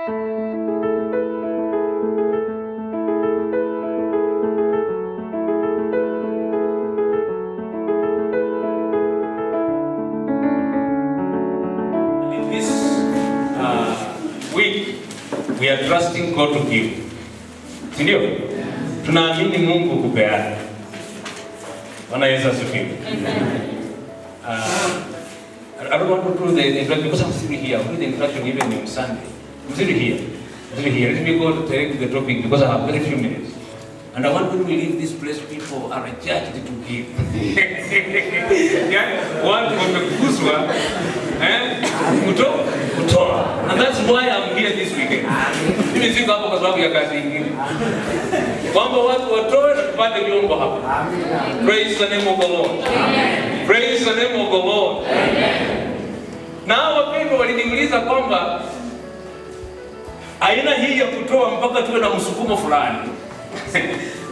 Week we are trusting God to give. Sindio? Tunaamini Mungu kupeana. Bwana Yesu asifiwe. I don't want to do the introduction because I'm still here. I'll do the introduction even on Sunday. I'm still here. Let me go direct to the topic because I have very few minutes. And I want when we leave this place, people are judged to give. One wameguswa, kutoa. And that's why I'm here this weekend. Mimi siko hapo kwa sababu ya kazi nyingine. Kwamba watu watoe na tupate vyombo hapa. Praise the name of the Lord. Amen. Praise the name of the Lord. Amen. Na wapendwa waliniuliza kwamba aina hii ya kutoa mpaka tuwe na msukumo fulani.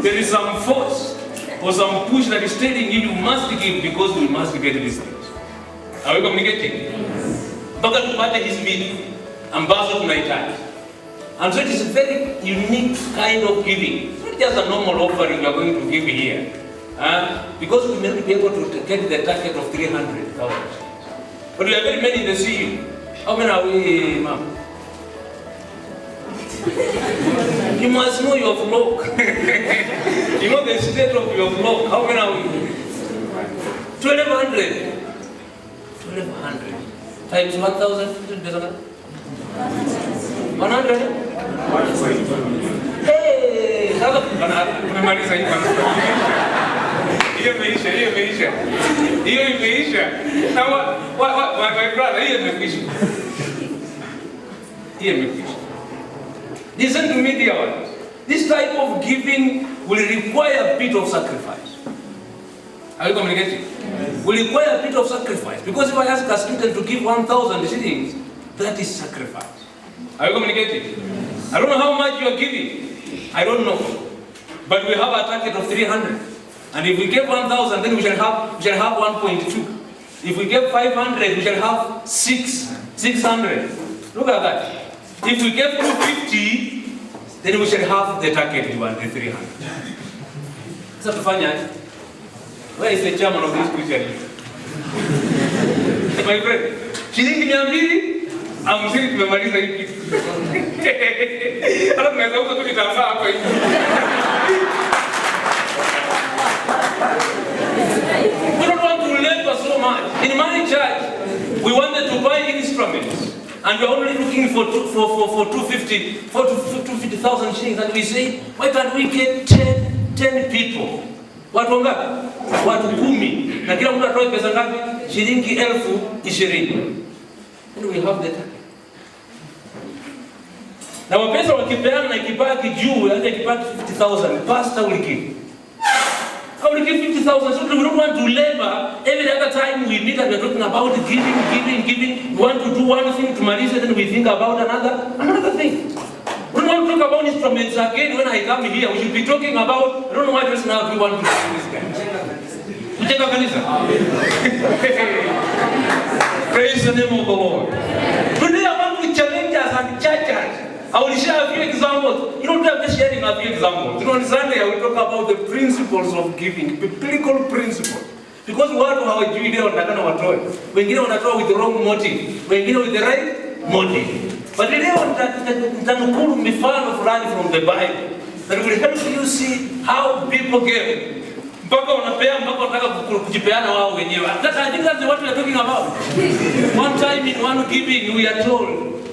There is some force or some push that is telling you must give because we must get these things. Are we communicating? Mpaka tupate hizi vitu ambazo tunahitaji. And so it is a very unique kind of giving. It's not just a normal offering you are going to give here. Because we may be able to get the target of 300,000. But we are very many in the CU. How many are we, ma'am? You must know your flock. You know the state of your flock. How many are we? 1,200. 1,200 times 1,000. 100. Hey, sasa tunamaliza hii kwanza. Hiyo imeisha. Na my brother, hiyo imeisha. Listen to me, dear ones. This type of giving will require a bit of sacrifice. Are you communicating? Will require a bit of sacrifice. Because if I ask a student to give 1,000 shillings, that is sacrifice. Are you communicating? I don't know how much you are giving. I don't know. But we have a target of 300. And if we give 1,000, then we shall have 1.2. If we give 500, we shall have 600. Look at that. If we give 250, then we shall have the target we want, the 300. Sasa tufanya. Where is the chairman of this Christian? My friend, shilingi 200, amsini tumemaliza hii kitu. Alafu naweza huko tu nitafaa hapa hivi. We don't want to labor so much. In my church, we wanted to buy instruments. And we're only looking for 250,000 shillings. And we say, why can't we get 10 people? Watu wangapi? Watu 10. Na kila mtu atoe pesa ngapi? Shilingi 20,000. And we have the target. Na wapesa wakipeana na ikibaki juu, hata ikibaki 50,000, pastor will give. I will give 50,000. So we don't want to labor. Every other time we meet and we're talking about giving. We want to do one thing to Marisa, then we think about another thing. We don't want to talk about instruments again. When I come here, we should be talking about, I don't know why just now we want to do this guy. Praise the name of the Lord. Today I want to challenge us and churches. I will share a few examples. You don't have to sharing a few examples. You know, on Sunday I will talk about the principles of giving, biblical principles. Because watu hawajui leo wanataka watoe. Wengine wanatoa with the wrong motive, wengine with the right motive. But leo nitanukuru mifano fulani from the Bible that will help you see how people give. Mpaka wanapea mpaka wanataka kujipeana wao wenyewe. I think that's what we are talking about. One time in one giving we are told,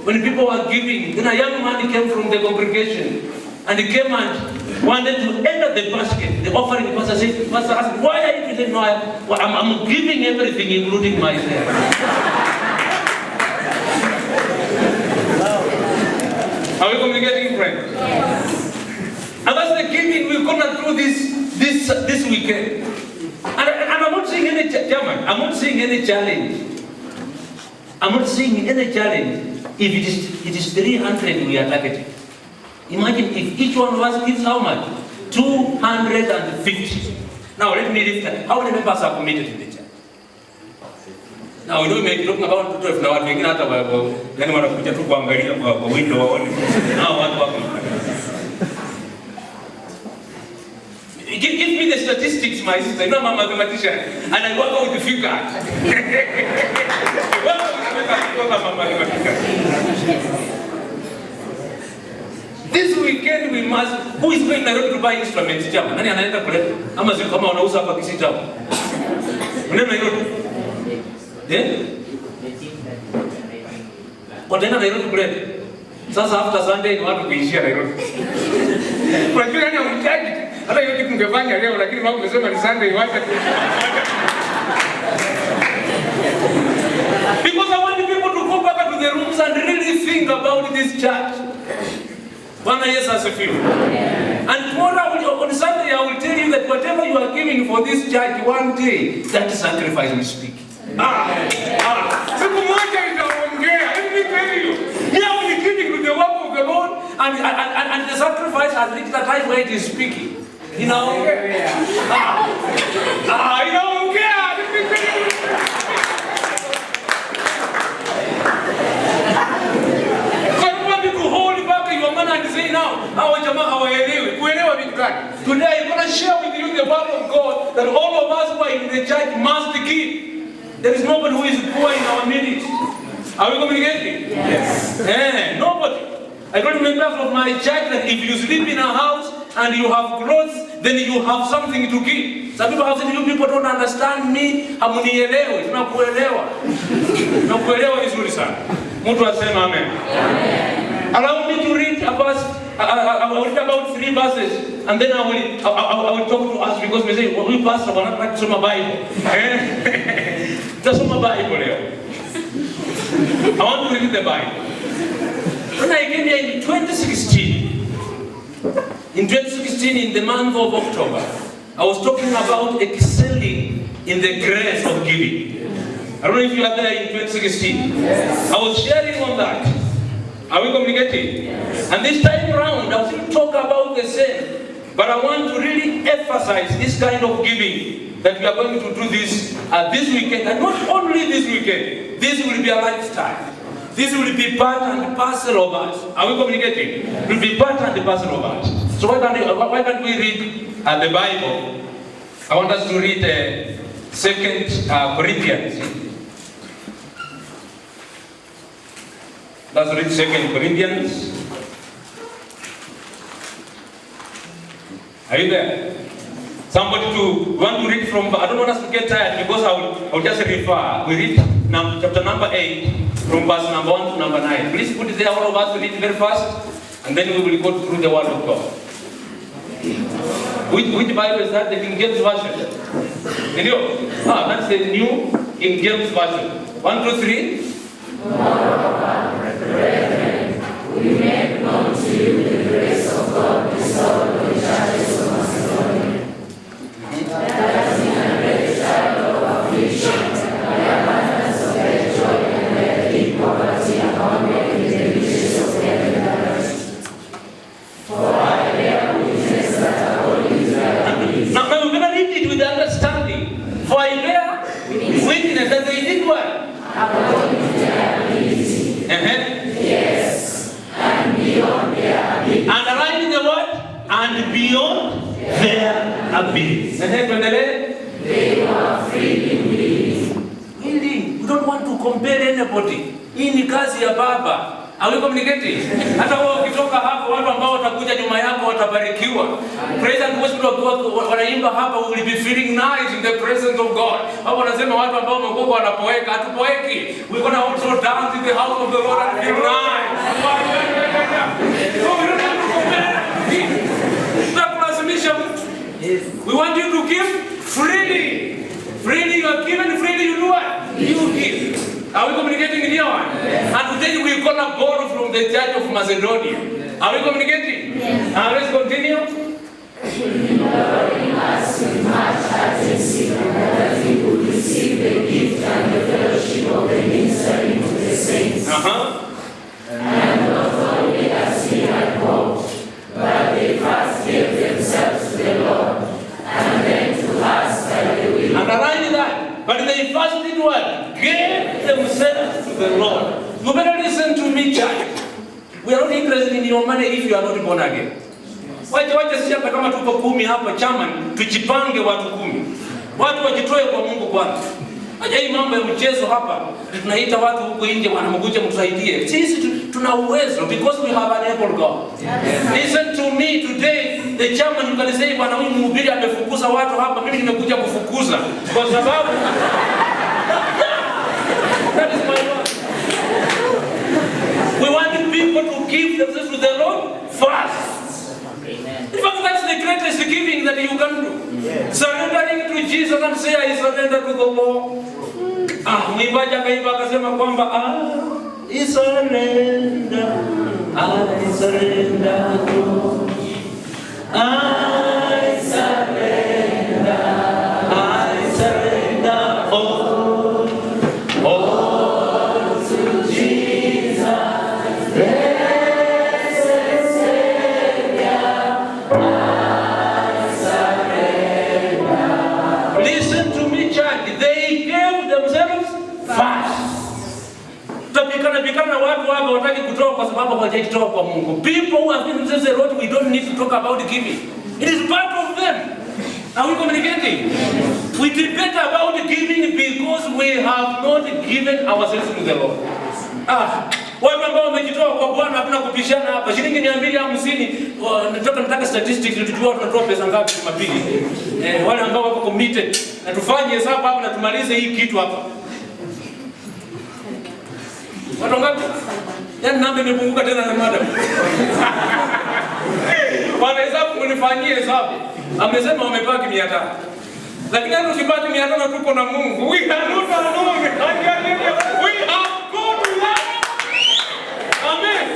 when people were giving, then a young man came from the congregation and he came and wanted to enter the basket. The offering pastor said, Pastor asked, why are you giving? No, I'm giving everything, including myself. Are we communicating, friends? And that's the giving we're going to do this weekend. And I'm not seeing any challenge. I'm not seeing any challenge. I'm not seeing any challenge. If it is 300 we are targeting. Imagine if each one of us gives how much? 250. Now let me lift that. How many members are committed in the church? Now we know we talking about 12 na watu wengine hata yani wanakuja tu kuangalia kwa window waone. Hao watu wako. Give me the statistics, my sister. You know, I'm a mathematician, and I work out the figures. This weekend we must. Who is going to buy instruments? Jama. Nani anaenda kule? Ama zile kama wanauza hapa kisi jama. Unaenda Nairobi? Kwa tena Nairobi kule. Sasa after Sunday ni watu kuishia Nairobi. Kwa kile ni mtaji. Hata hiyo kitu ungefanya leo lakini wao wamesema ni Sunday wacha. Because I want people to go back to their rooms and really think about this church. Bwana Yesu asifiwe. And tomorrow on Sunday I will tell you that whatever you are giving for this church one day, that sacrifice will speak. Siku moja itaongea. Let me tell you. Here we are giving to the work of the Lord and the sacrifice has reached a time where it is speaking. You know? You don't care. So I don't want you to hold back your man and say now, today I'm going to share with you the word of God that all of us who are in the church must give. There is nobody who is poor in our midst. Are we communicating? Yes. Nobody. I don't remember from my church that if you sleep in a house and you have clothes, then you have something to give. Some people have said, you people don't understand me. Hamunielewi. Tunakuelewa. Tunakuelewa vizuri sana. Mtu asema amen. Allow me to read a verse. I will read about 3 verses, and then I will talk to us because we say, well, we pastor, we're not like to my Bible. Just my Bible here. I want to read the Bible. When I came here in 2016, in the month of October, I was talking about excelling in the grace of giving. I don't know if you are there in 2016. Yes. I was sharing on that. Are we communicating? Yes. And this time around, I will still talk about the same. But I want to really emphasize this kind of giving that we are going to do this weekend. And not only this weekend, this will be a lifestyle. This will be part and parcel of us. Are we communicating? It will be part and parcel of us. So why can't we read the Bible? I want us to read 2 Corinthians. Let's read 2 Corinthians. Are you there? Somebody want to read from, I don't want us to get tired because I will just refer. We read chapter number 8 from verse number 1 to number 9. Please put it there, all of us read very fast, and then we will go through the word of God. Which Bible is that? The King James Version. That's the New King James Version. 1, 2, 3. Brethren, we make known to you the grace of God bestowed on the churches of Macedonia. That in a great trial of affliction, the abundance of their joy and their deep poverty abounded in the riches of their generosity. For I bear witness that all Israel. Now we're going to read it with understanding. For I bear witness that they did what? According to their ability. Yes, and beyond their ability. Underline the word, and beyond their ability. They were freely willing. We don't want to compare anybody. Hii ni kazi ya Baba. Are we communicating? Hata wao ukitoka hapo, watu ambao watakuja nyuma yako watabarikiwa. Praise and worship of God wanaimba hapa, we will be feeling nice in the presence of God. Hapo wanasema watu ambao wamekuwa wanapoeka, hatupoeki. We gonna also dance in the house of the Lord and feel nice. So we don't have to compare. We want you to give freely. Freely you are given, freely you do what? You give. Are we communicating in here? Yes. And today we call a borrow from the church of Macedonia. Yes. Are we communicating? Yes. Let's continue. Imploring us with much urgency that we would receive the gift and the fellowship of the ministering to the saints. And not only as we had hoped, but they first gave themselves to the Lord, and then to us by the will. Underline that. But they first did what? Gave interest in your money if you are not born again. Wacha sisi hapa kama tuko 10 hapa chama, tujipange watu 10. Watu wajitoe kwa Mungu kwanza. Aje hii mambo ya mchezo hapa, tunaita watu huko nje wanamkuja mtusaidie. Sisi tuna uwezo because we have an able God. Listen to me today, the chairman you can say bwana huyu mhubiri amefukuza watu hapa, mimi nimekuja kufukuza kwa sababu that is my word. We want people to give themselves to the Lord first. In fact, that's the greatest giving that you can do. Yes. Surrendering to Jesus and say, I surrender to the Lord. Mwimbaji akaimba akasema kwamba I surrender Lord. I surrender all to Jesus. Blessed Savior, I surrender. Listen to me, church. They gave themselves first. Tukikana watu hapa wataki kutoa kwa sababu hawajitoa kwa Mungu. People who have given themselves a lot, we don't need to talk about giving. It is part of them. Are we communicating? We debate about giving because we have not given ourselves to the Lord. Watu ambao wamejitoa kwa Bwana hakuna kupishana hapa. Shilingi 250, nataka statistics tujue tunatoa pesa ngapi Jumapili. Wale ambao wako committed na tufanye hesabu hapa na tumalize hii kitu hapa. Watu ngapi? Yaani namba imepunguka tena na madam. Wana hesabu kunifanyia hesabu. Amesema wamebaki 500. Lakini hata ukibaki 500 tuko na Mungu. We are not alone. We have God with us. Amen.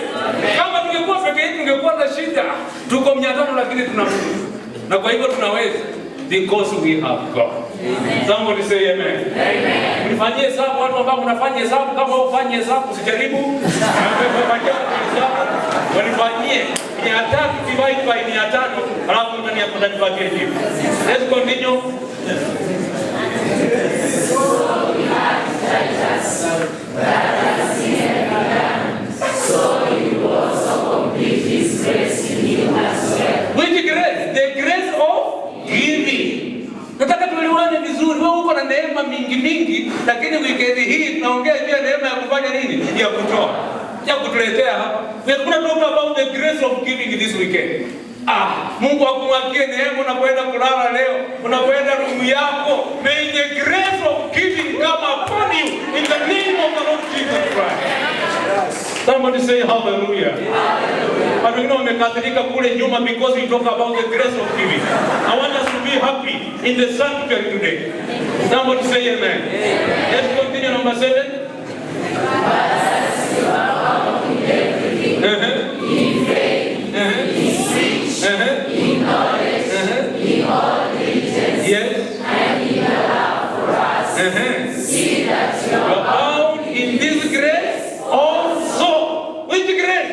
Kama tungekuwa peke yetu tungekuwa na shida. Tuko 500 lakini tuna Mungu. Na kwa hivyo tunaweza because we have God. Amen. Somebody say amen. Amen. Unifanyie hesabu watu ambao unafanya hesabu kama ufanye hesabu usijaribu. Wanifanyie 300 divide by 500 alafu ndani ya kunipatia hivi. Let's continue. Which grace? The grace of giving. Nataka tuelewane vizuri. Wewe uko na neema mingi lakini weekend hii tunaongea pia neema ya kufanya nini? Ya kutoa. Ya kutuletea hapa. We are going to talk about the grace of giving this weekend. Mungu akumwagie neema unapoenda kulala leo, unapoenda room yako. May the grace of giving come upon you in the name of the Lord Jesus Christ. Somebody say hallelujah. Hallelujah. But we know wamekasirika kule nyuma because we talk about the grace of giving. I want us to be happy in the sanctuary today. Somebody say amen. Let's continue number 7. In faith, in speech, in knowledge, in all diligence, yes, and in the love for us. See that you are bound in this grace also. Which grace?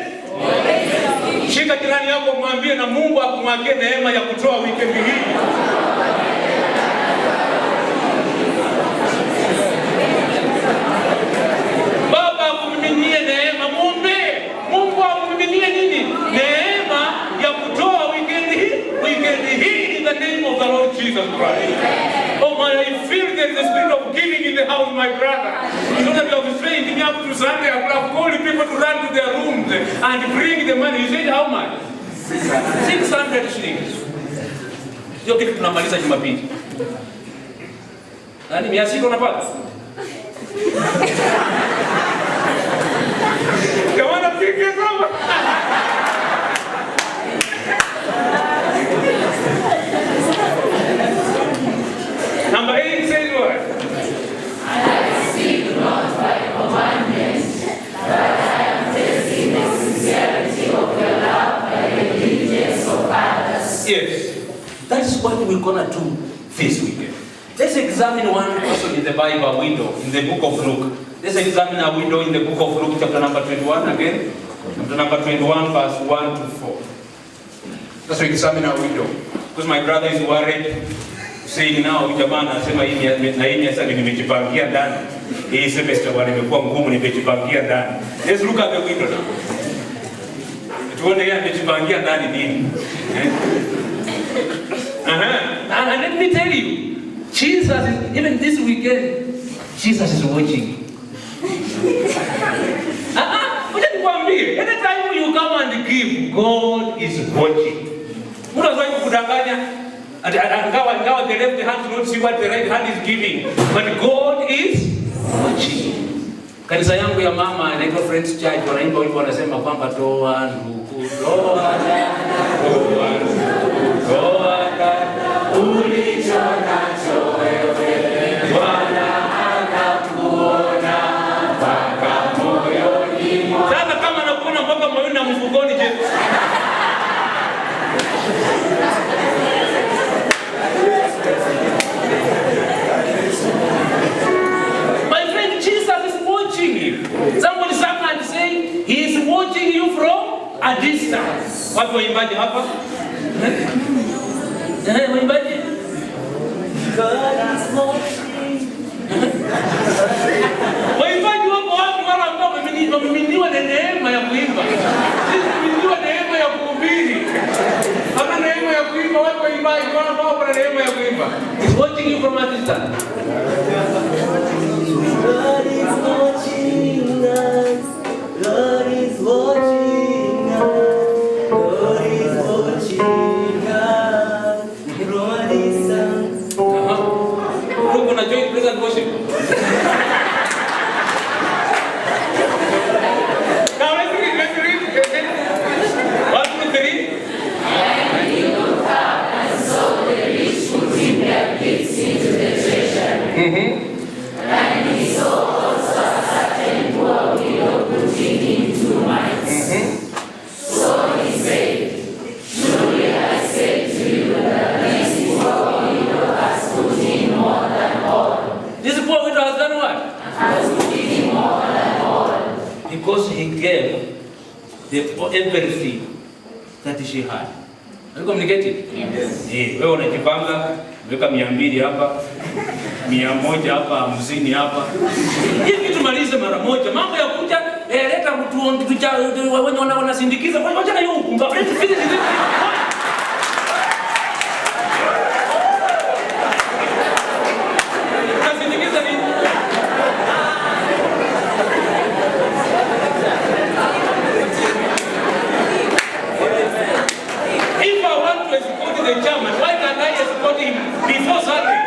Shika jirani yako mwambie na Mungu akumwagie neema ya kutoa weekend hii. Baba akumiminie neema, muombe Mungu akumiminie nini? Neema ya kutoa weekend hii in the name of the Lord Jesus Christ. Oh my, I feel there is a spirit of giving in the house, my brother. You know that you have trained me up to Sunday. I would have called people to run to their rooms and bring the money. You said how much? 600 shillings. Hiyo kitu tunamaliza Jumapili. Nani 600 unapata? Kama napiga kama. Number 8 says what? I speak not by commandment, but I am testing the sincerity of your love by the diligence of others. Yes, that's what we're gonna do this weekend. Let's examine one person in the Bible window in the book of Luke. Let's examine a window in the book of Luke, chapter number 21 again. Chapter number 21, verse 1 to 4. Let's examine a window. Because my brother is worried. Saying now, jamaa anasema hii na hii sasa nimejipangia ndani. Hii semester wale imekuwa ngumu nimejipangia ndani. Let's look at the window now. Tuone yeye amejipangia ndani nini. And let me tell you, Jesus is, even this weekend, Jesus is watching. Anytime you come and give, God is watching. Unaweza kudanganya, angawa the left hand not see what the right hand is giving, but God is watching. Kanisa yangu ya mama inaitwa Friends Church, wanaimba wimbo wanasema kwamba toa ndugu, toa ulicho nacho wewe, Bwana anakuona mpaka moyoni mwako. Sasa kama anakuona mpaka moyoni na mfukoni, je? My friend, Jesus is watching you. Somebody and say he is watching you from a distance. Watu waimbaji hapa? Waimbaji? God is watching. Waimbaji wako wapi mara ambao wamemiminiwa na neema ya kuimba? Sisi tumiminiwa neema ya kuhubiri. Hata neema ya kuimba, watu waimbaji wanafaa kwa neema ya kuimba. He's watching you from a distance. God is watching us. God is watching us. God is watching us from a distance. Look, una join praise and worship. Now let's read. 1, 2, 3. And he looked up and saw the rich putting their gifts into the treasury. And he saw also a certain poor widow putting in 2 mites. So he said, truly I say to you that this poor widow has put in more than all. This poor widow has done what? Has put in more than all. Because he gave everything that she had. Are you communicating? Yes. Wewe unajipanga, weka 200 hapa, 100 hapa, 50 hapa. Hivi tumalize mara moja. Mambo ya kuja leta mtu wenye wanasindikiza. Wacha na hiyo ukumba. Let's finish it. Nasindikiza nini? If I want to escort the chairman, why can't I escort him before Sunday?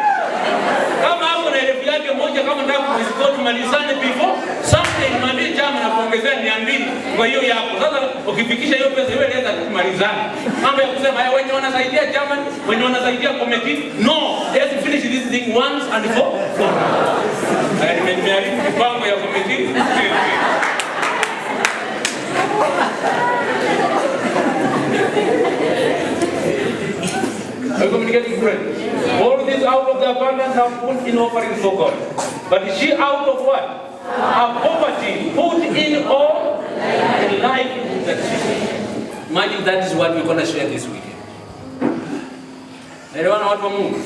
Kama hapo na elfu yake moja, kama nataka kuescort malizane before Sunday, nimwambie chairman akuongezea 200 kwa hiyo yako. Sasa ukifikisha hiyo pesa wewe leta kumalizana. Mambo ya kusema haya wenye wanasaidia chairman, wenye wanasaidia committee, no, let's finish this thing once and for all. Nimeharibu mipango ya committee. Are you communicating, friend? All this out of the abundance have put in offering for God. But she out of what? Her poverty put in all the life that she. Imagine that is what we're going to share this weekend. Naelewana watu wa Mungu?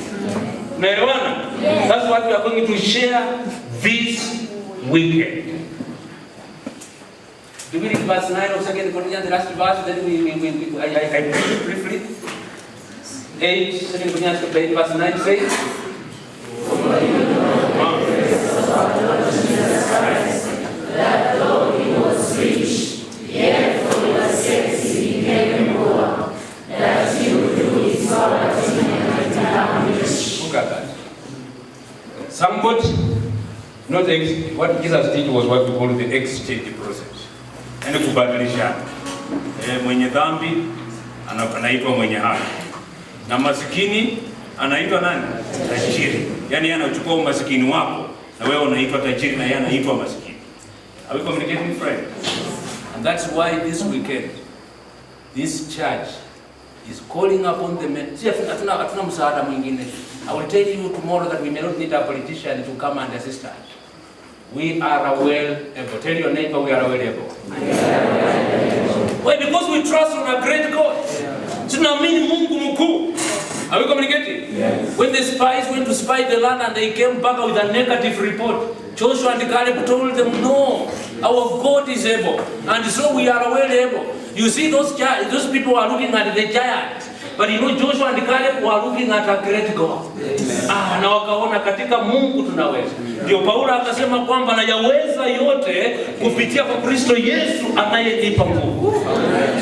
Naelewana? That's what we are going to share this weekend. Do we read verse 9 of 2 Corinthians, the last verse, then I briefly. 8, 2 Corinthians chapter 8, verse 9 says, that though he was rich, yet for your sakes he became poor, that he would do his poverty and become rich. Look at that. Somebody, what Jesus did was what we call the exchange process. Yani kubadilishana. Mwenye dhambi anaitwa mwenye haki. Na masikini anaitwa nani? Tajiri. Yani yeye anachukua umasikini wako na wewe unaitwa tajiri na yeye anaitwa masikini. Are we communicating, friend? And that's why this weekend this church is calling upon the men. See, hatuna msaada mwingine. I will tell you tomorrow that we may not need a politician to come and assist us. We are well able. Tell your neighbor we are well able. Why? Because we trust on a great God. Tunaamini Mungu mkuu. Are we communicating? Yes. When the spies went to spy the land and they came back with a negative report, Joshua and Caleb told them, no, Our God is able, and so we are well able. You see, those people are looking at the giant, but you know Joshua and Caleb were looking at a great God. Na wakaona katika Mungu tunaweza. Ndio Paulo akasema kwamba na yaweza yote kupitia kwa Kristo Yesu anayenipa nguvu.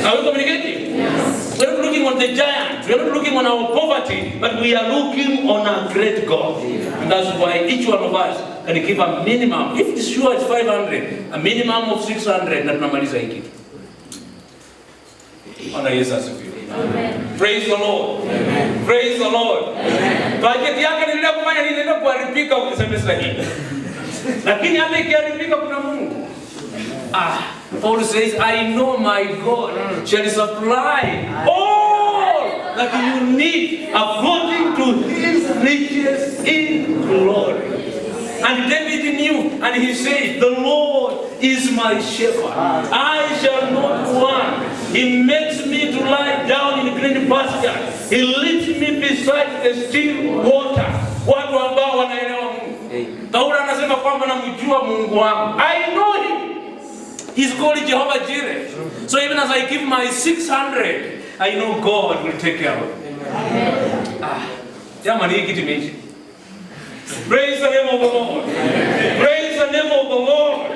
Are we communicating? Yes. We're not looking on the giant, we're not looking on our poverty, but we are looking on a great God. And that's why each one of us can give a minimum. If it's sure it's 500, a minimum of 600, na tunamaliza hiki. Bwana Yesu asifiwe. Amen. Praise the Lord. Amen. Praise the Lord. Amen. Budget yake nilikuwa kufanya nini, ndio kuharibika semester hii. Lakini hata ikiharibika kuna Mungu. Paul says, I know my God shall supply all that you need according to his riches in glory. And David knew, and he said, the Lord is my shepherd. I shall not want. He makes me to lie down in green pastures. He leads me beside the still water. Watu ambao wanaelewa Mungu. Paulo anasema kwamba namjua Mungu wangu. I know him. He's called Jehovah Jireh. So even as I give my 600, I know God will take care of it. Jamani, hii kitu imeisha. Praise the name of the Lord. Praise the name of the Lord.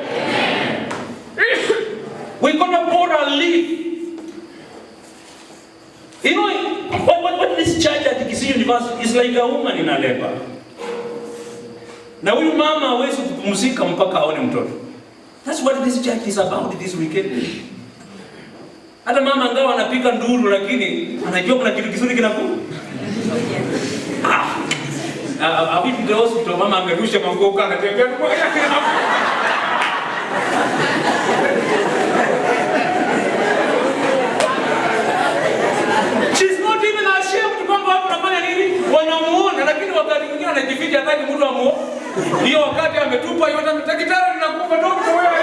We're going to pour a leaf. You know, what this church at Kisii University is like a woman in a labor. Na huyu mama hawezi kupumzika mpaka aone mtoto. That's what this church is about this weekend. Hata mama angawa anapika nduru lakini anajua kuna kitu kizuri kinakuja. Abi to the hospital, mama amerusha mangoka anatembea kwa yake hapo. She's not even ashamed kwamba watu wanafanya nini? Wanamuona lakini wakati mwingine anajificha hataki mtu amuone. Hiyo wakati ametupa yote daktari linakufa ndio wewe.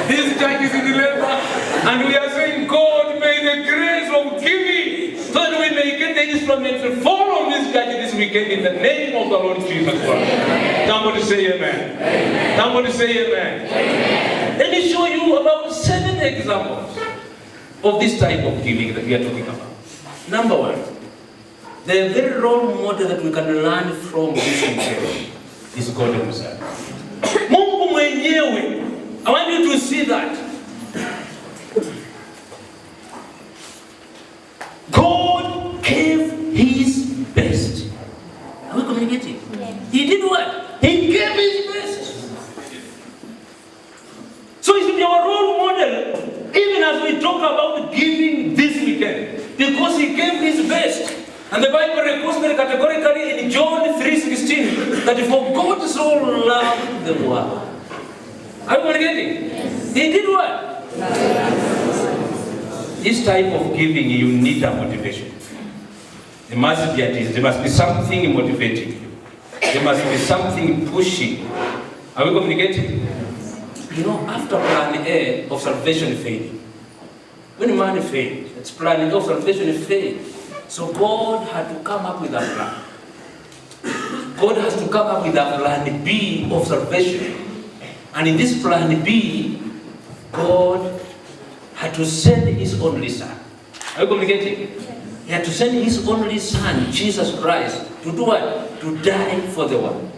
This church is in labor and we are saying God may the grace of giving so that we may get the instrument to follow this church this weekend in the name of the Lord Jesus Christ. Somebody say amen. Amen. Somebody say amen. Amen. Let me show you about 7 examples of this type of giving that we are talking about. Number 1, the very role model that we can learn from this weekend is God himself. Mungu mwenyewe. I want you to see that. God gave his best. Are we communicating? Yes. He did what? He gave his best. So it should be our role model, even as we talk about giving this weekend, because he gave his best. And the Bible records very categorically in John 3:16 that for God so loved the world. Are you communicating? Yes. He did what? This type of giving, you need a motivation. There must be there must be something motivating you. There must be something pushing. Are we communicating? You know, after plan A of salvation failed, when man failed, it's plan A of salvation failed. So God had to come up with a plan. God has to come up with a plan B of salvation. And in this plan B, God had to send his only son. Are you communicating? He had to send his only son, Jesus Christ, to do what? To die for the world.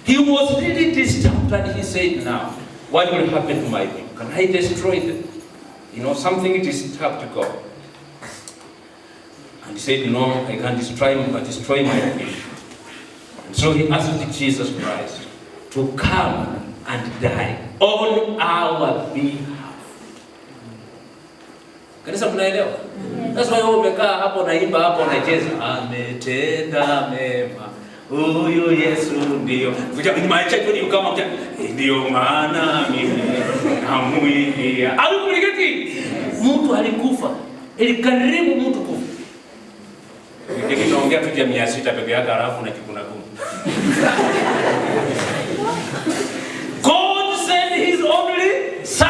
He was really disturbed and he said, now, what will happen to my people? Can I destroy them? You know, something disturbed God. And he said, no, I can't destroy him, but destroy my people. And so he asked Jesus Christ to come and die on our behalf. Kanisa mnaelewa? That's why wewe umekaa hapo naimba hapo unacheza ametenda mema. Huyu Yesu ndio. Kuja kwenye maisha you kama kuja ndio maana mimi namuimbia. Alikuliketi. Mtu alikufa. Ilikaribu mtu kufa. Ndio tunaongea tu ya 600 peke yake alafu na kikuna gumu. God sent his only son.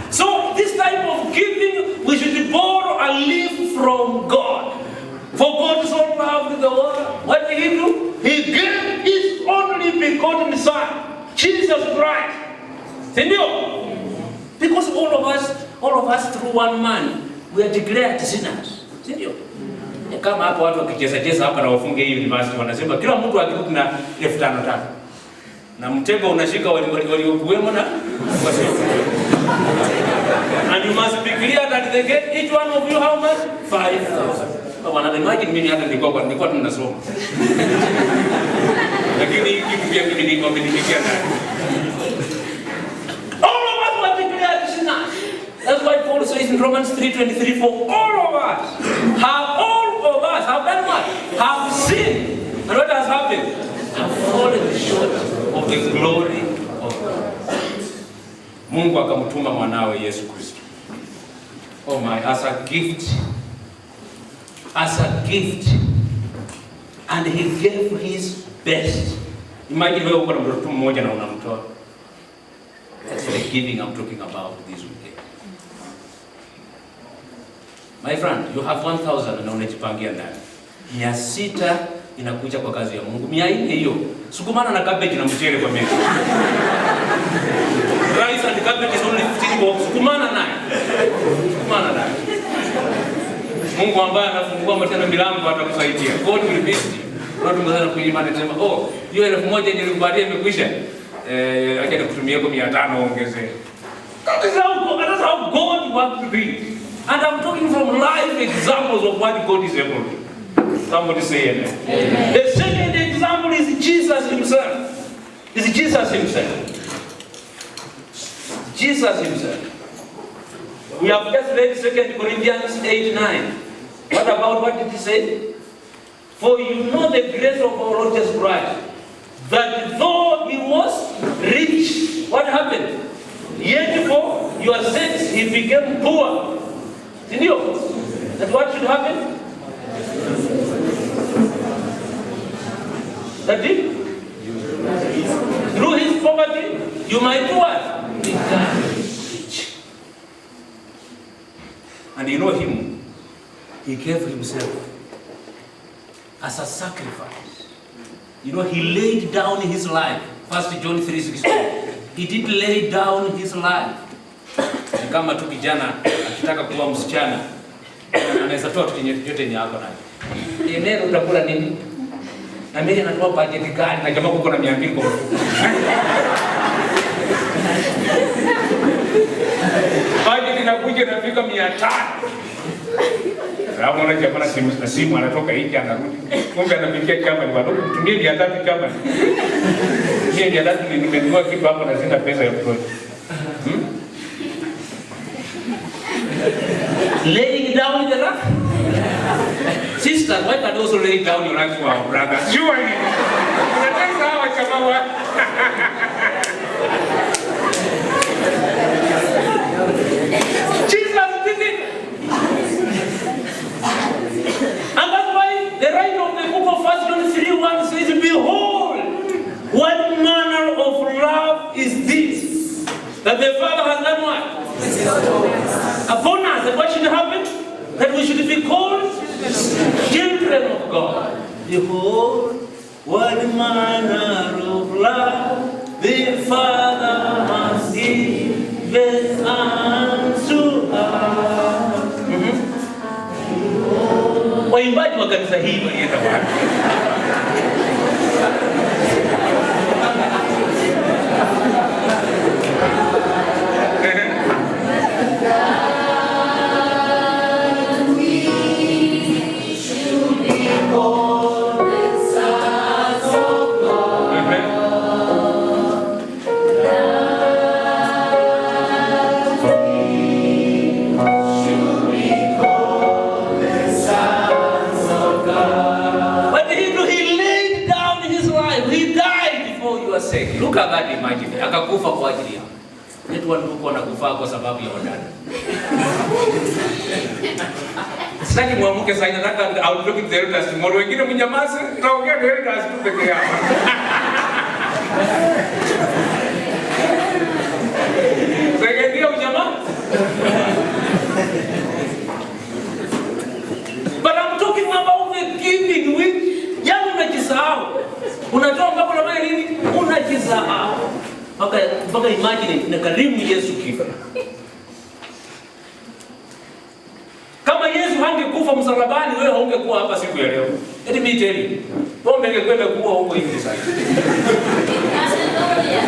So this type of giving, we should borrow a leaf from God. For God so loved the world. What did he do? He gave his only begotten son. Jesus Christ. Sindio? Because all of us through one man, we are declared sinners. Sindio? Kama hapo watu wakicheza hapa na wafunge hii university wanasema kila mtu akirudi na 5,500. Na mtego unashika waliokuwemo na and you must be clear that they get each one of you how much? 5,000. Bwana imagine mimi hata nilikuwa tunasoma. Lakini kitu pia kimenifikia ndani. All of us were declared sinners. That's why Paul says in Romans 3:23, for all of us have done what? Have sinned. And what has happened? Have fallen short of the glory of God. Mungu akamtuma mwanawe Yesu Kristo. Oh my, as a gift. And he gave his best. Imagine wewe uko na mtoto mmoja na unamtoa. That's the giving I'm talking about this weekend. My friend, you have 1,000 na unajipangia ndani. 600 inakuja kwa kazi ya Mungu. 400 hiyo. Sukumana na cabbage na mchele kwa meza. Rice and cabbage is only 15 bob. Sukumana naye. Mungu ambaye anafungua matendo milango atakusaidia. God will visit you. Watu mwanzo kuimani anasema, "Oh, hiyo 1,000 nilikupatia imekwisha. Acha nikutumie kwa 500 ongezee." That's how God wants to be. And I'm talking from live examples of what God is able to do. Somebody say amen. Amen. The second example is Jesus himself. Jesus himself. We have just read 2 Corinthians 8:9. What did he say? For you know the grace of our Lord Jesus Christ, that though he was rich, what happened? Yet for your sakes he became poor. Did you? That what should happen? That did? Through his poverty, you might do what? Become rich. And you know him, he gave himself as a sacrifice. You know, he laid down his life. 1 John 3:16. He did lay down his life. Kama tu kijana akitaka kuwa msichana, anaweza toa yote ni yako nayo. Eneo utakula nini? Na mimi natoa budget gani na jamaa kuko na 200 kwa mfuko. Budget inakuja inafika 500. Hapo unaje hapana simu anatoka nje anarudi. Kumbe anapikia chama ni watu kutumia 300 chama. Yeye 300 nimenunua kitu hapo na sina pesa ya kutoa. Laying down the life. Sister, why can't you also lay down your life for our brothers? You are unataka hawa chama Jesus did it. And that's why the writer of the book of 1 John 3:1 says, behold, what manner of love is this, that the Father has done what? Upon us. And what should happen? That we should be called children of God. Behold, what manner of love the Father has given unto us. Waimbaji wa kanisa hili walienda wapi? Look at that, imagine. Akakufa kwa ajili yao. Wetu wandugu wanakufa kwa sababu ya wadada. Sitaki muamke sasa, nataka outlook the elders tomorrow. Wengine mnyamaze, naongea the elders tu peke yao. Sasa unyama? But I'm talking about the giving which yani unajisahau. Unatoa mpaka unafanya nini? Unajisahau. mpaka imagine inakarimu Yesu kifo. Kama Yesu hangekufa msalabani, wewe haungekuwa hapa siku ya leo. Let me tell you. Pombe ingekwenda kuwa huko nje sasa.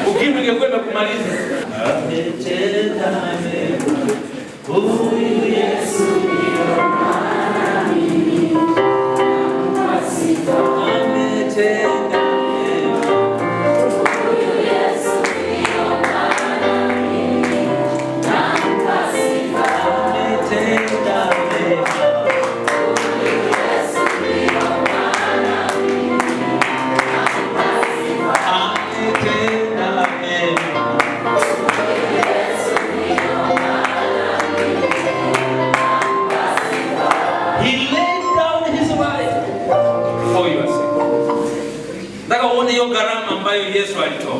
Ukimwi ingekwenda kumaliza. Ametenda mema. Huyu Yesu ndio maana mimi nampa sifa. Ametenda mema. Huyu Yesu ndio maana mimi nampa sifa. Ametenda mema. Huyu Yesu ndio maana mimi nampa sifa. Ametenda mema. Huyu Yesu ndio maana mimi nampa sifa. He laid down his life for your sake. Nataka uone hiyo gharama ambayo Yesu alitoa.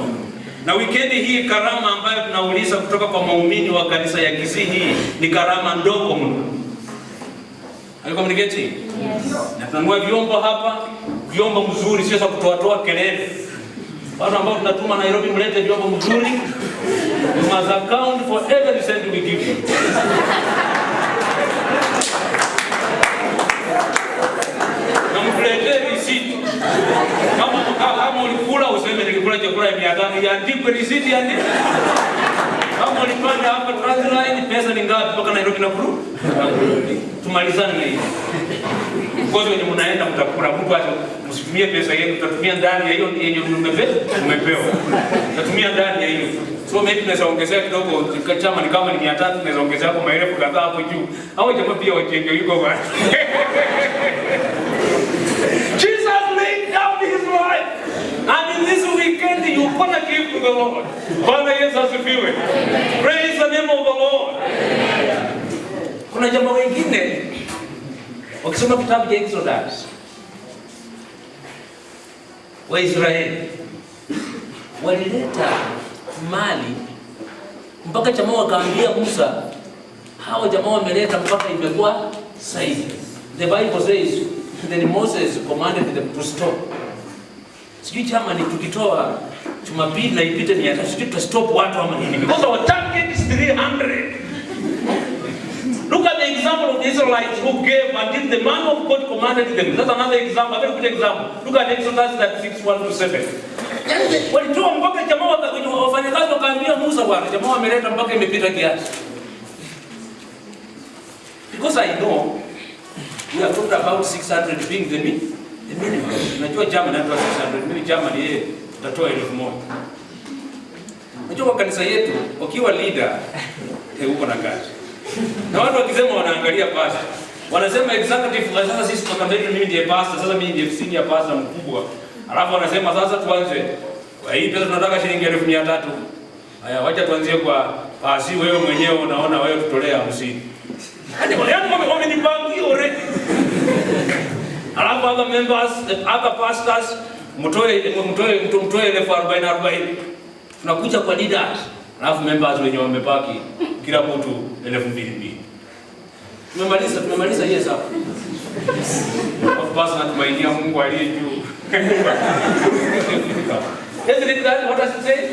Na wikendi hii gharama ambayo tunauliza kutoka kwa waumini wa kanisa ya Kisii hii ni gharama ndogo mno. Alikommunicate? Yes. Na tunanunua vyombo hapa, vyombo mzuri, sio za kutoa kelele. Watu ambao tunatuma Nairobi mlete vyombo mzuri. You must account for every cent we give you. Na mlete receipt. Kama ulikula useme nilikula chakula ya 500, iandikwe receipt iandikwe. Kama ulipanda hapa Transline pesa ni ngapi mpaka Nairobi na kurudi? Tumalizane na hiyo. Kwa hiyo mnaenda mtakula, mtu aje msitumie pesa yenu, tutatumia ndani ya hiyo yenye umepewa. Tutatumia ndani ya hiyo. So maybe tunaweza ongezea kidogo, chama ni kama ni 300, tunaweza ongezea hapo maelfu kadhaa hapo juu. Hao jamaa pia wachenge yuko bwana. Jesus laid down his life. And in this weekend you're gonna give to the Lord. Bwana Yesu asifiwe. Praise the name of the Lord. Kuna jamaa wengine wakisoma kitabu cha Exodus, Waisraeli walileta mali mpaka jamaa wakaambia Musa, hao jamaa wameleta mpaka imekuwa size. The Bible says then Moses commanded them to stop. Sijui chama ni tukitoa Jumapili na ipite 300, sijui tutastop watu ama nini, because our target is 300. Look at the example of the Israelites who gave until the man of God commanded them. That's another example, a very good example. Look at Exodus 6:1-7. Walitoa mpaka jamaa wafanyakazi wakaambia Musa, bwana jamaa wameleta mpaka imepita kiasi. Because I know we are talking about 600 being the minimum. Najua chama na 600, mimi chama ni yeye tutatoa 1000. Najua kwa kanisa yetu ukiwa leader uko na kazi. Na watu wakisema wanaangalia pastor. Wanasema executive, sasa sisi tunakamili mimi ndiye pastor, sasa mimi ndiye senior pastor mkubwa. Alafu wanasema sasa tuanze. Kwa hii pesa tunataka shilingi 1300. Haya wacha tuanzie kwa pasi, wewe mwenyewe unaona wewe tutolea 50. Hadi kwa yangu wamenipangia already. Alafu other members, other pastors, mtoe 40,000. Tunakuja kwa leaders. Alafu members wenyewe wamebaki kila mtu 2,200. Tumemaliza yes hapo. Of course natumainia Mungu aliye juu. Isn't it that what does it say?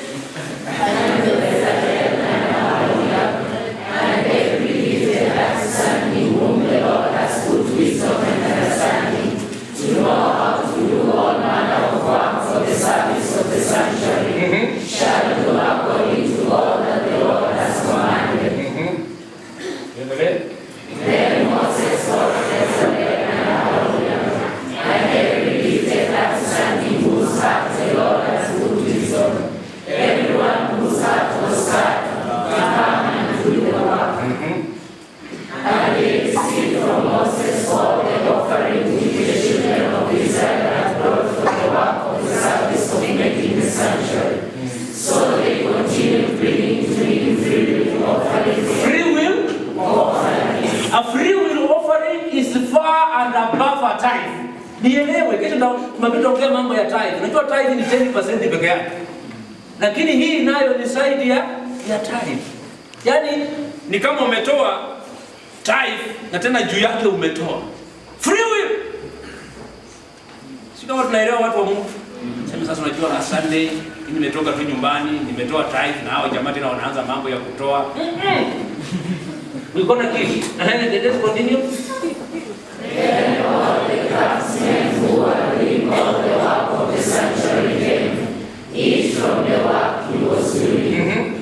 And they believed that son in whom the Lord has put wisdom and understanding to know how to do all manner of work for the service of the sanctuary. Shall do according to all that the Lord has commanded. Then Moses called Bezalel and Aholiab, and they believed that son in whose heart the Lord has put wisdom. Everyone whose heart was sad to come and do the work. And they received from Moses all the offering which the children of Israel had brought for the work of the service of making the sanctuary. So they continued bringing to him free will offering. Free will offering. A free will offering is far and above a tithe. Nielewe, kesho tumepita ongea mambo ya tithe. Unajua tithe ni 10% peke yake. Lakini hii nayo ni side ya tithe. Yaani ni kama umetoa tithe na tena juu yake umetoa free will. Sio kama tunaelewa watu wa Mungu. Sasa unajua na Sunday nimetoka tu nyumbani, nimetoa tithe na hao jamaa tena wanaanza mambo ya kutoa. We're gonna give. Let's continue. Then all the craftsmen who were doing all the work of the sanctuary came, each from the work he was doing.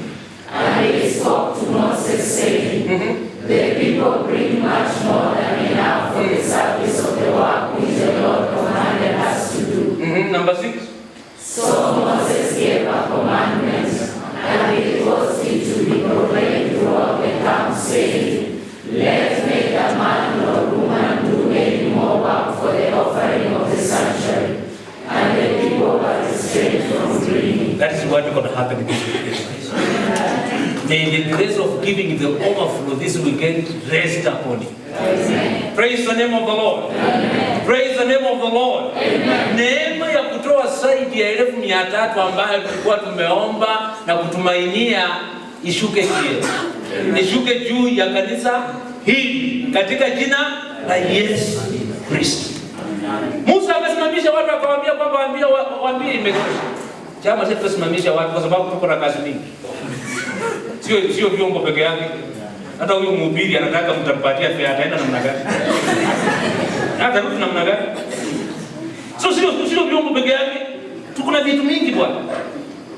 And they spoke to Moses, saying, the people bring much more than enough for the service of the work which the Lord commanded us to do. Number 6. So Moses gave a commandment, and it was it to be proclaimed throughout the camp, saying, let's make a man or woman do any more work for the offering of the sanctuary. And the people were restrained from doing it. That is what is going to happen this weekend. May the grace of giving the overflow this weekend rest upon you. Amen. Praise the name of the Lord. Amen. Praise the name of the Lord. Amen. Neema ya kutoa zaidi ya 1,300 ambayo tulikuwa tumeomba na kutumainia ishuke chini. Ishuke juu ya kanisa hili katika jina la Yesu Kristo. Musa akasimamisha watu akawaambia kwamba waambie imetosha. Chama chetu tusimamisha watu kwa sababu tuko na kazi mingi. Sio vyombo peke yake. Hata huyo mhubiri anataka mtampatia fare, ataenda namna gani? Hata rudi namna gani? Sio vyombo peke yake. Tuko na vitu mingi bwana.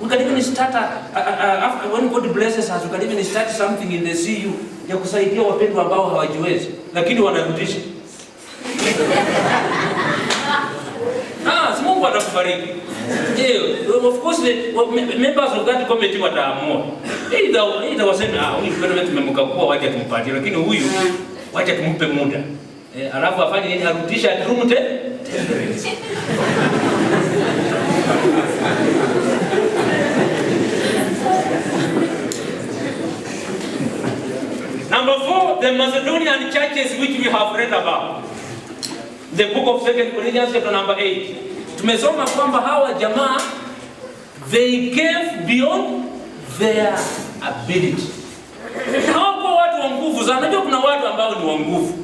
We can even start after when God blesses us, we can even start something in the CU ya kusaidia wapendwa ambao hawajiwezi, lakini wanarudisha. Si Mungu atakubariki. Of course the members of that committee wataamua. Either waseme huyu kama tumemkakua waje tumpatie, lakini huyu waje tumpe muda. Alafu afanye nini, arudisha aturumte. Number 4, the Macedonian churches which we have read about. The book of 2 Corinthians chapter number 8. Tumesoma kwamba hawa jamaa they gave beyond their ability. Hawa watu wa nguvu sana. Unajua kuna watu ambao ni wa nguvu.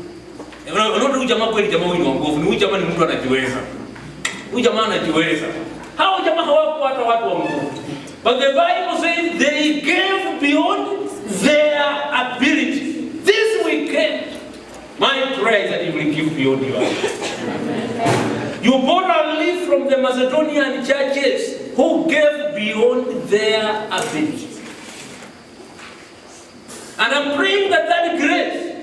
Unaona huyu jamaa kweli, jamaa huyu ni wa nguvu. Ni huyu jamaa ni mtu anajiweza. Huyu jamaa anajiweza. Hawa jamaa hawakuwa hata watu wa nguvu. But the Bible says they gave beyond their ability. This weekend, my prayer is that you will give beyond your ability. You bought a leaf from the Macedonian churches who gave beyond their ability. And I'm praying that that grace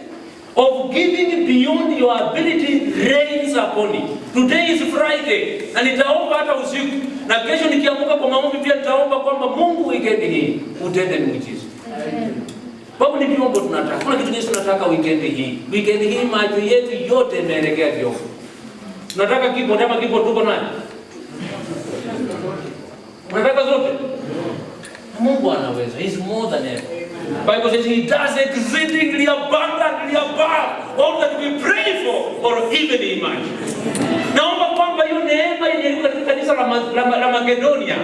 of giving beyond your ability reigns upon you. Today is Friday, na nitaomba hata usiku, na kesho nikiamka kwa maombi pia nitaomba kwamba Mungu weekend hii utende miujiza. Babu ni vyombo tunataka. Kuna kitu gani tunataka weekend hii? Weekend hii macho yetu yote yanaelekea vyombo. Tunataka kipo kama kipo tuko naye. Tunataka zote. Mungu anaweza. He is more than ever. Bible says he does exceedingly abundantly above all that we pray for or even imagine. Naomba kwamba hiyo neema yenye katika kanisa la Makedonia,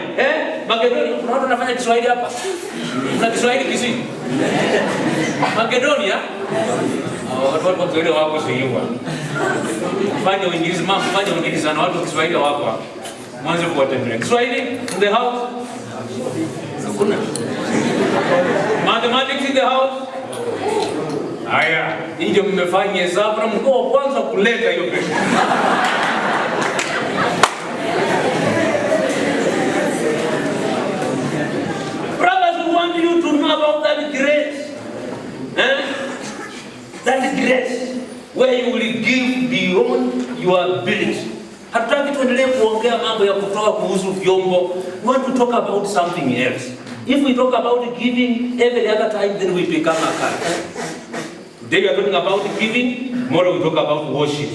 Makedonia, kuna watu wanafanya Kiswahili hapa. Kuna Kiswahili kisi. Makedonia, watu wa Kiswahili wako siwa. Fanya Uingereza, fanya Uingereza na watu wa Kiswahili wako hapa. Mwanzo kuwatembelea. Kiswahili in the house. Hakuna. Mathematics in the house. Haya, ndio mmefanya hesabu na mko wa kwanza kuleta hiyo pesa. Brothers, we want you to know about that grace. That grace where you will give beyond your ability. Hatutaki tuendelee kuongea mambo ya kutoa kuhusu vyombo. We want to talk about something else. If we talk about giving every other time, then we become a cult. Today we are talking about giving, tomorrow we talk about worship.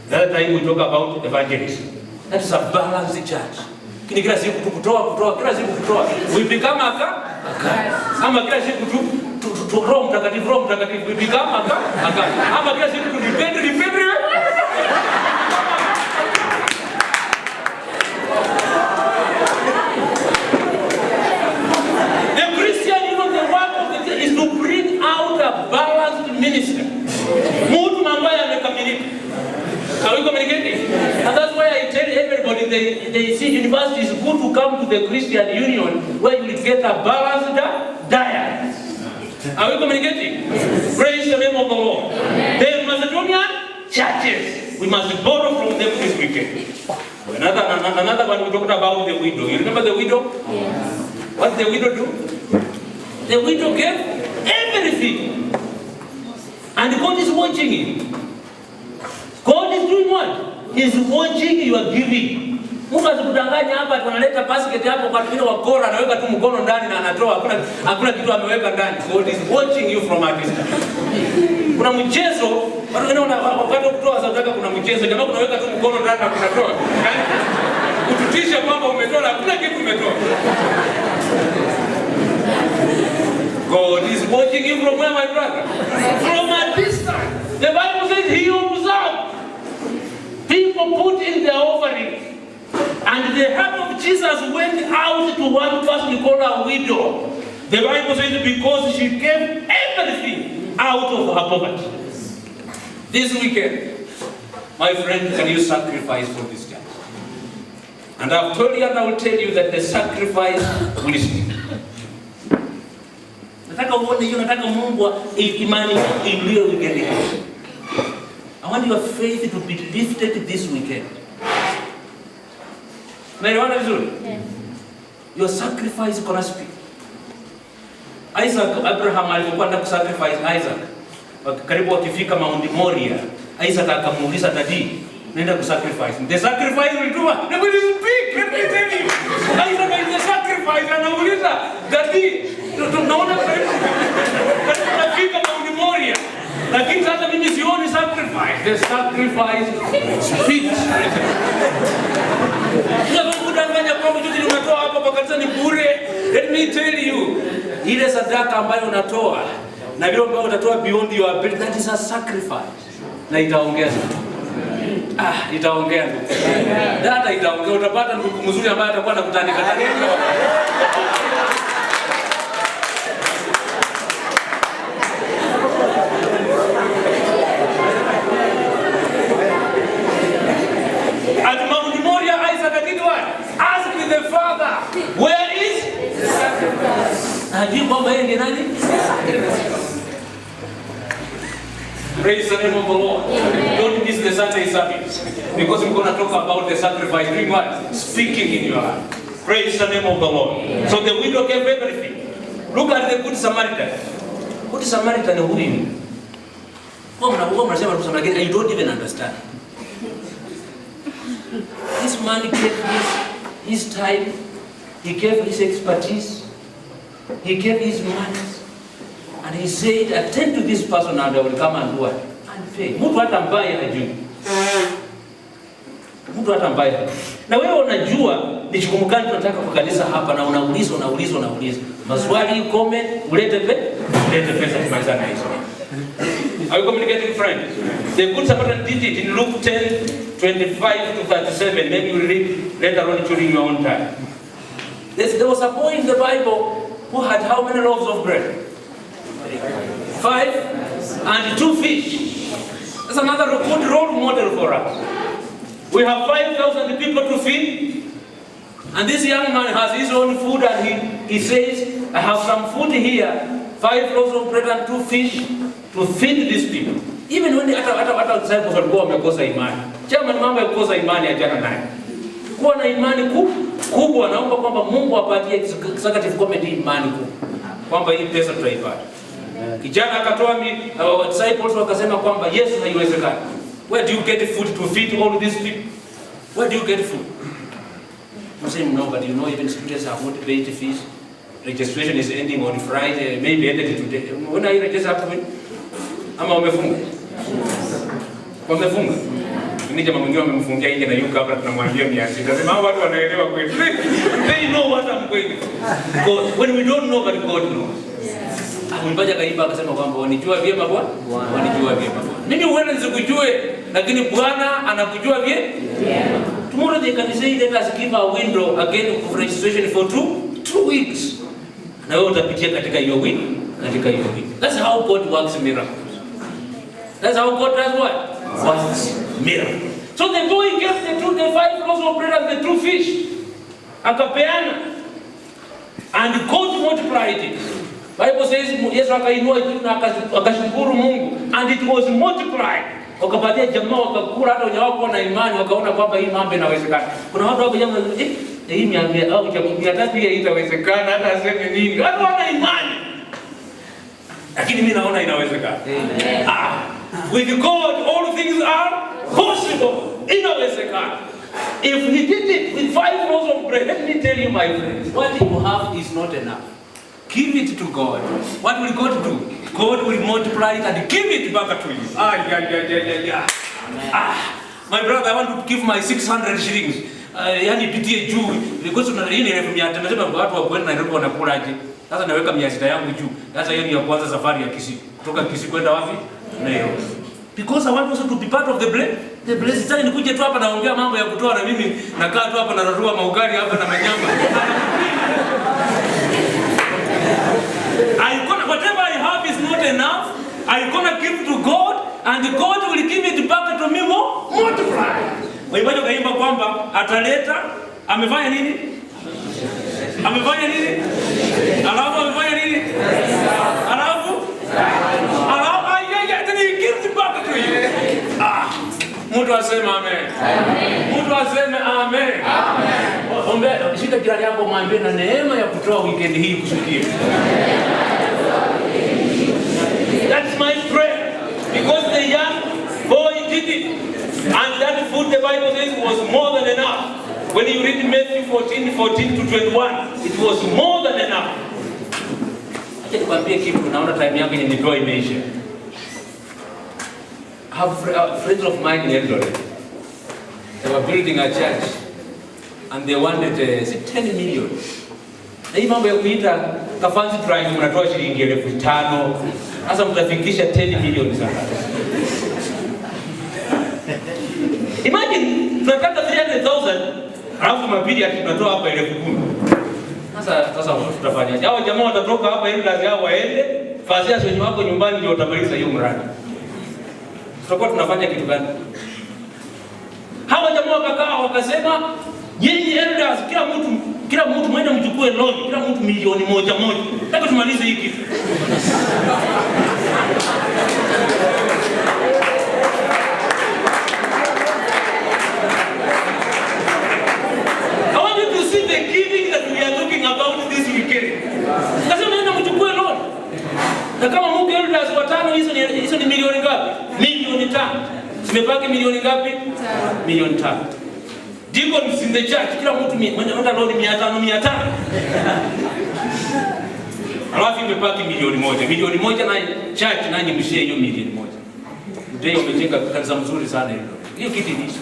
The other time we talk about evangelism. That is a balanced church. Kila siku kutoa, kila siku kutoa. We become a cult. Ama kila siku tu Roho Mtakatifu, we become a cult. Ama kila siku tu repent. To bring out a balanced minister. Mtu ambaye amekamilika. Are we communicating? And that's why I tell everybody they see university is good to come to the Christian Union where you will get a balanced diet. Are we communicating? Praise the name of the Lord. The Macedonian churches, we must borrow from them this weekend. Another one we talked about the widow. You remember the widow? Yes. What did the widow do? The widow gave everything. And God is watching it. God is doing what? He is watching your giving. Mungu asikudanganya hapa tunaleta basket hapo kwa wengine wakora anaweka tu mkono ndani na anatoa hakuna kitu ameweka ndani. God is watching you from a distance. Kuna mchezo, watu wengine wakati kutoa sadaka kuna mchezo, jamaa kunaweka tu mkono ndani na kunatoa. Kututisha kwamba umetoa hakuna kitu umetoa. God is watching you from where, my brother? From a distance. The Bible says he observed. People put in their offering. And the heart of Jesus went out to one person called a widow. The Bible says because she gave everything out of her poverty. This weekend, my friend, can you sacrifice for this church? And I've told you and I will tell you that the sacrifice will speak. Nataka uone hiyo, nataka Mungu imani iliyo weekend. I want your faith to be lifted this weekend. Unaelewana vizuri? Yes. Your sacrifice gonna speak. Abraham alipokuwa anataka kusacrifice Isaac, karibu wakifika Mount Moriah, Isaac akamuuliza daddy, naenda kusacrifice. The sacrifice will do what? Let me speak, let me tell you. Isaac is the sacrifice, anauliza daddy, tunaona kafika Mount Moriah. Lakini sasa mimi sioni sacrifice. The sacrifice speaks. Let me tell you, ile sadaka ambayo unatoa na vile ambayo utatoa beyond your ability, that is a sacrifice. Na itaongea. Itaongea ndugu. Data itaongea, utapata ndugu mzuri ambaye atakuwa anakutandika tandika. At Mount Moriah, Isaac did what? Ask the Father, where is the sacrifice? Praise the name of the Lord. Don't miss the Sunday service, because we're going to talk about the sacrifice. Doing what? Speaking in your heart. Praise the name of the Lord. So the widow gave everything. Look at the Good Samaritan. Good Samaritan is who? You don't even understand. This man gave his time, he gave his expertise, he gave his money, and he said, attend to this person and I will come and do it. And pay. Mtu hata mbaya hajui. Mtu hata mbaya. Na wewe unajua ni jukumu gani tunataka kwa kanisa hapa, na unauliza. Maswali, comment, ulete pesa tumalizane hizo. Are you communicating, friends? The Good Samaritan did it in Luke 10:25 to 37. Maybe you read later on during your own time. There was a boy in the Bible who had how many loaves of bread? 5 and 2 fish. That's another good role model for us. We have 5,000 people to feed, and this young man has his own food, and he says, I have some food here, 5 loaves of bread and 2 fish to feed these people. Even when hata disciples walikuwa wamekosa imani. Chama ni mambo ya kukosa imani ajana naye. Kuwa na imani kubwa, naomba kwamba Mungu apatie executive committee imani kubwa, kwamba hii pesa tutaipata. Kijana akatoa disciples wakasema kwamba yes, haiwezekani. Where do you get food to feed all these people? Where do you get food? You say no, but you know even students have not paid fees. Registration is ending on Friday, maybe ended today. When are you registered hapo? Ama wamefunga? Wamefunga. Ni jamaa mwingine wamemfungia nje na yuko hapa tunamwambia 600. Sema watu wanaelewa kweli. They know what I'm going. Because when we don't know, but God knows. Mbaja kaiba akasema kwamba wanijua vyema Bwana, wanijua vyema Bwana. Mimi huenda nisikujue, lakini Bwana anakujua vyema. Tomorrow they can say let us give a window again of registration for 2 weeks. Na wewe utapitia katika hiyo wiki, That's how God works miracles. That's how God does what? Works miracles. So the boy gave the 5 loaves of bread and the 2 fish. Akapeana. And God multiplied it. Bible says Yesu akainua juu na akashukuru Mungu, and it was multiplied. Wakapatia jamaa wakakula, hata wenye wako na imani wakaona kwamba hii mambo inawezekana. Kuna watu wako jamaa hii miambia au chakula tatu hii itawezekana, hata aseme nini. Watu wana imani. Lakini mimi naona inawezekana. With God all things are possible. Inawezekana. If he did it with 5 loaves of bread, let me tell you, my friends, what you have is not enough. Give it to God. What will God do? God will multiply it and give it back to you. My brother, I want to give my 600 shillings. Yani pitie juu because hii ni 1500. Nasema watu wa kwenda Nairobi wanakula aje? Sasa naweka 600 yangu juu. Sasa hiyo ni ya kwanza safari ya Kisii. Kutoka Kisii kwenda wapi? Nairobi. Because I want also to be part of the blessing. Sasa nikuje tu hapa naongea mambo ya kutoa na mimi nakaa tu hapa na narua maugari hapa na manyama. Whatever I have is not enough. I'm gonna give to God, and God will give it back to me more multiply. Waimbaji kaimba kwamba ataleta, amefanya nini? Amefanya nini? Alafu amefanya nini? Alafu then he gives it back to you. Mtu aseme amen. Mtu aseme amen. Ombe shika jirani yako mwambie na neema ya kutoa weekend hii kushukie. That's my prayer. Because the young boy did it. And that food, the Bible says, was more than enough. When you read Matthew 14 to 21, it was more than enough. Acha nikwambie kitu, naona time yako yenyewe imeisha. I have friends of mine in Eldoret. They were building a church. And they wanted 10 million. Na hii mambo ya kuita kafanzi drive mnatoa shilingi 5,000. Sasa mtafikisha 10 million sasa. Imagine tunataka 300,000 alafu mapili ati tunatoa hapa 10,000. Sasa tutafanya. Hao jamaa watatoka hapa ili kazi yao waende, fazia wenye wako nyumbani ndio utamaliza hiyo mradi. Tutakuwa tunafanya kitu gani? Hawa jamaa wakakaa wakasema, "Nyinyi elders kila mtu mwende mchukue loan, kila mtu milioni moja. Nataka tumalize hii kitu." I want you to see the giving that we are talking about this weekend. Sasa mwende mchukue loan. Na kama Mungu elders watano hizo ni milioni ngapi? Milioni 5. Zimebaki milioni ngapi? 5. Milioni 5. Deacons in the church, kila mtu mwenye anaenda loan 500. Alafu imebaki milioni 1. Milioni 1 na church nanyi mshie hiyo milioni 1. Ndio umejenga kanisa mzuri sana hilo. Hiyo kitu ni hicho.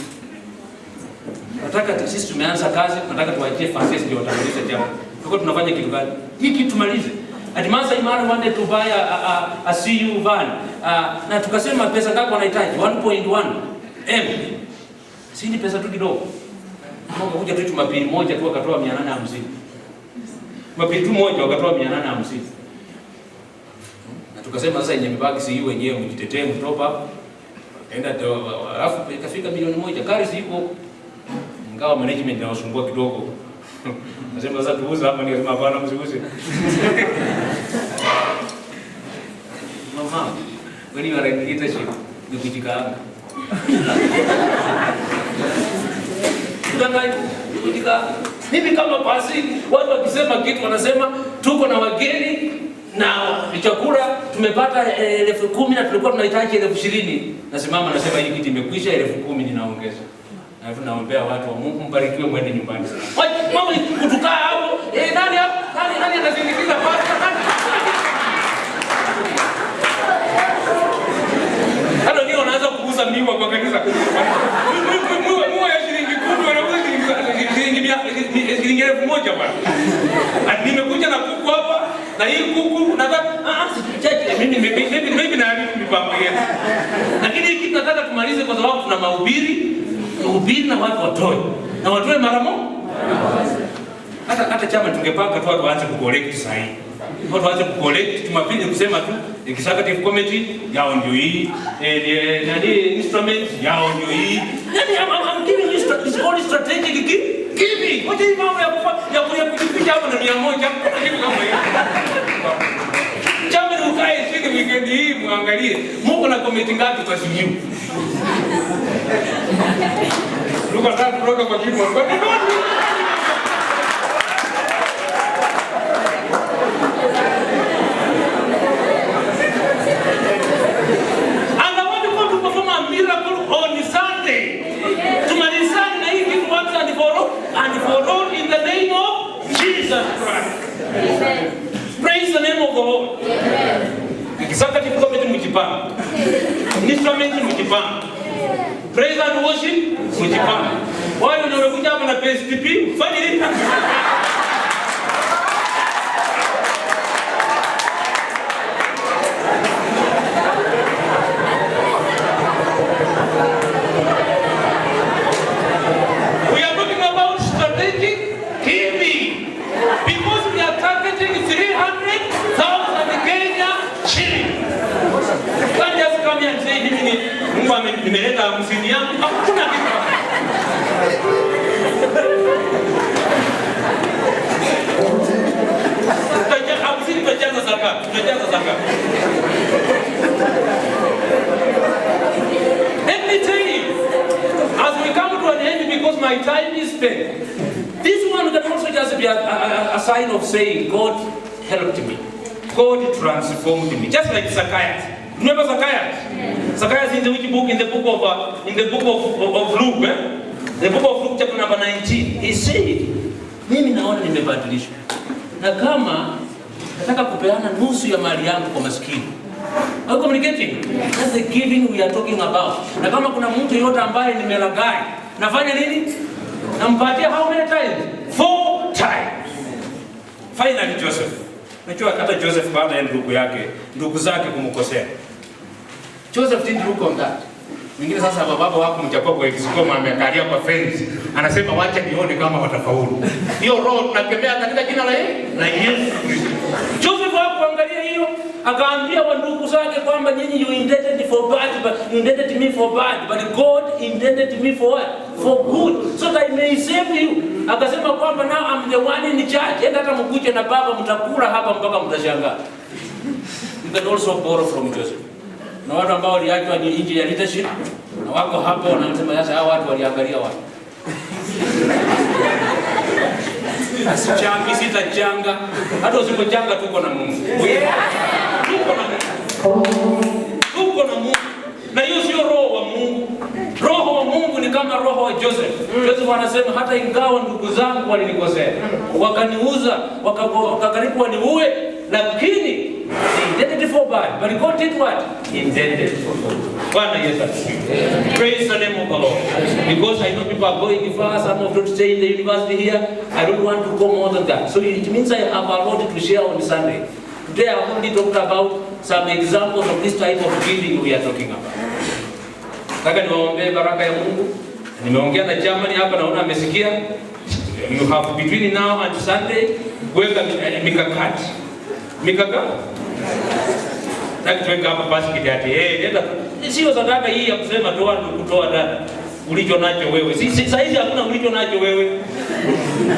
Nataka sisi tumeanza kazi, nataka tuachie fasi ndio watamaliza jambo. Tuko tunafanya kitu gani? Hii kitu tumalize. Adimasa Imani wanted to buy a CU van. Na tukasema pesa ngapi wanahitaji? 1.1 M. Si ni pesa tu kidogo. Mungu kuja tu Jumapili moja tu akatoa 850. Jumapili tu moja wakatoa 850. Na tukasema sasa yenye mbaki CU wenyewe mjitetee mtopa. Enda alafu ikafika milioni 1. Gari ziko ingawa management inawasumbua kidogo. Nasema sasa tuuze hapa, nikasema hapana msiuze. Mama, when you are in leadership, you kujikaanga. Mimi kama pasi, watu wakisema kitu wanasema tuko na wageni na chakula tumepata 10,000 na tulikuwa tunahitaji 20,000. Nasimama nasema hii kitu imekwisha, 10,000 ninaongeza. Alafu naombea watu wa Mungu mbarikiwe mwende nyumbani sana. Mama kutukaa hapo, nani hapo? Nani anasindikiza pasta? Hata ndio wanaanza kuuza miwa kwa kanisa. Miwa ya shilingi 10 wanauza shilingi 1,000 bwana. Nimekuja na kuku hapa na hii kuku nataka mimi na mipango yetu. Lakini hiki tunataka tumalize kwa sababu tuna mahubiri na watu watoe. Na watoe mara moja. Hata chama tungepanga tu watu waanze kucollect sasa hivi. watu waanze kucollect. Jumapili kusema tu executive committee yao ndio hii, nani instrument yao ndio hii. Yani I'm giving you strategic giving. Wacha hii mambo ya kujificha hapo na 100 hakuna kitu kama hiyo. Chama ni ukae siku weekend hii muangalie. Mungu na committee ngapi kwa siku? Luka tatu kutoka kwa kitu. And for all in the name of Jesus Christ. Amen. Praise the name of the Lord. Amen. Executive committee mujipanga. Instrument mujipanga. Praise and worship mujipanga. Wale ndio wanakuja hapa na PST, fanya nini? Nimeleta msini yangu, hakuna kitu. Tutajaza zaka. Let me tell you, as we come to an end, because my time is spent, this one can also just be a sign of saying, God helped me. God transformed me. Just like Zacchaeus. Remember Zacchaeus? Zacchaeus in which book? In the book of Luke, the book of Luke chapter number 19. He said, mimi naona nimebadilishwa. Na kama nataka kupeana nusu ya mali yangu kwa maskini. Are you communicating? That's the giving we are talking about. Na kama kuna mtu yote ambaye nimelagai, nafanya nini? Nampatia how many times? 4 times. Finally Joseph. Najua hata Joseph baada ya ndugu zake kumkosea. Joseph didn't look on that. Mwingine sasa baba wako mchapua kwa exikoma amekalia kwa fence. Anasema wacha nione kama watafaulu. Hiyo roho tunakemea katika jina la Yesu Kristo. Joseph hakuangalia hiyo, akaambia wandugu zake kwamba nyinyi you intended for bad, but you intended me for bad, but God intended me for what? For good, so that I may save you. Akasema kwamba now I'm the one in charge. Enda hata mkuje na baba mtakula hapa mpaka mtashangaa. You can also borrow from Joseph. Na watu ambao waliachwa ni nje ya leadership na wako hapo wanasema sasa hao watu waliangalia wapi? Asichangi sitachanga. Hata usipochanga tuko na Mungu. Tuko na Mungu. Na hiyo sio roho wa Mungu. Roho wa Mungu ni kama roho wa Joseph. Joseph anasema hata ingawa ndugu zangu walinikosea, wakaniuza, wakakaribu waniue, lakini intended for bad, but God did what? Intended for good. Bwana Yesu asifiwe. Praise the name of the Lord. Because I know people are going far, some of them stay in the university here. I don't want to go more than that. So it means I have a lot to share on Sunday. Today I only talked about some examples of this type of giving we are talking about. Nataka niwaombee baraka ya Mungu. Nimeongea na Germany hapa, naona amesikia. You have between now and Sunday kuweka mikakati. Tuweka hapa basket ati nenda. Sio sadaka hii ya kusema toa ndio kutoa dada. Ulicho nacho wewe. Sasa hizi hakuna ulicho nacho wewe.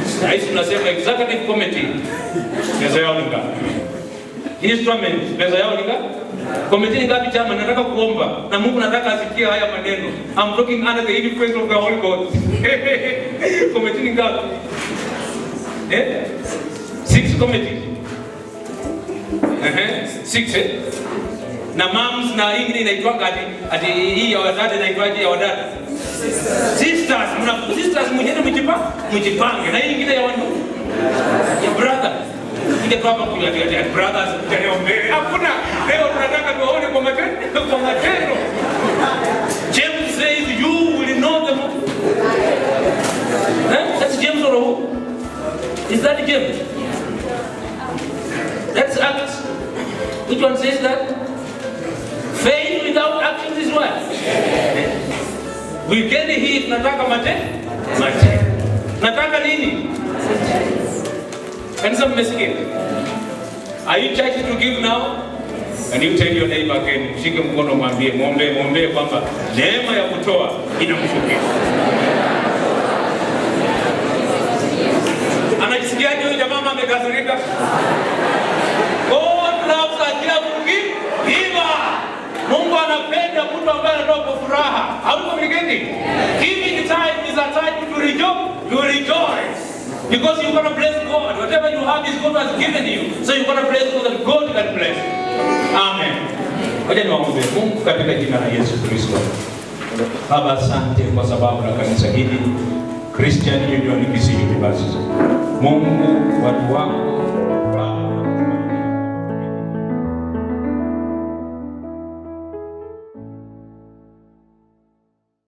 Sasa hizi tunasema executive committee. Pesa yao ni ngapi? Instrument pesa yao ni ngapi? Committee ni ngapi chama? Nataka kuomba na Mungu nataka asikie haya maneno. I'm talking under the influence of the Holy Ghost. Committee ni ngapi? 6 committee. 6 na moms na ingine inaitwa ati hii ya wadada inaitwaje ya wadada? Sisters, sisters mwenyewe mjipange na hii ingine ya wandugu. Ya brother. Ile kwa sababu ya brothers tunaombea. Hakuna leo tunataka tuone kwa matendo. James says you will know them. That's James or who? Is that James? That's Acts. Which one says that? Faith without action is what? We get hii nataka mate. Nataka nini? Kanisa mmesikia? Are you charged to give now? And you tell your neighbor again, shike mkono mwambie, muombe kwamba neema ya kutoa inamshukia. Anajisikiaje huyu jamaa amekasirika? God loves a cheerful giver. Mungu anapenda mtu ambaye anatoa kwa furaha. Hauko mgeni? Giving time is a time to rejoice. Because you're going to bless God. Whatever you have is God has given you. So you're going to bless God that God can bless. Amen. Wacha niwaombe. Mungu katika jina la Yesu Kristo. Baba, asante kwa sababu la kanisa hili Christian Union Kisi University. Mungu, watu wako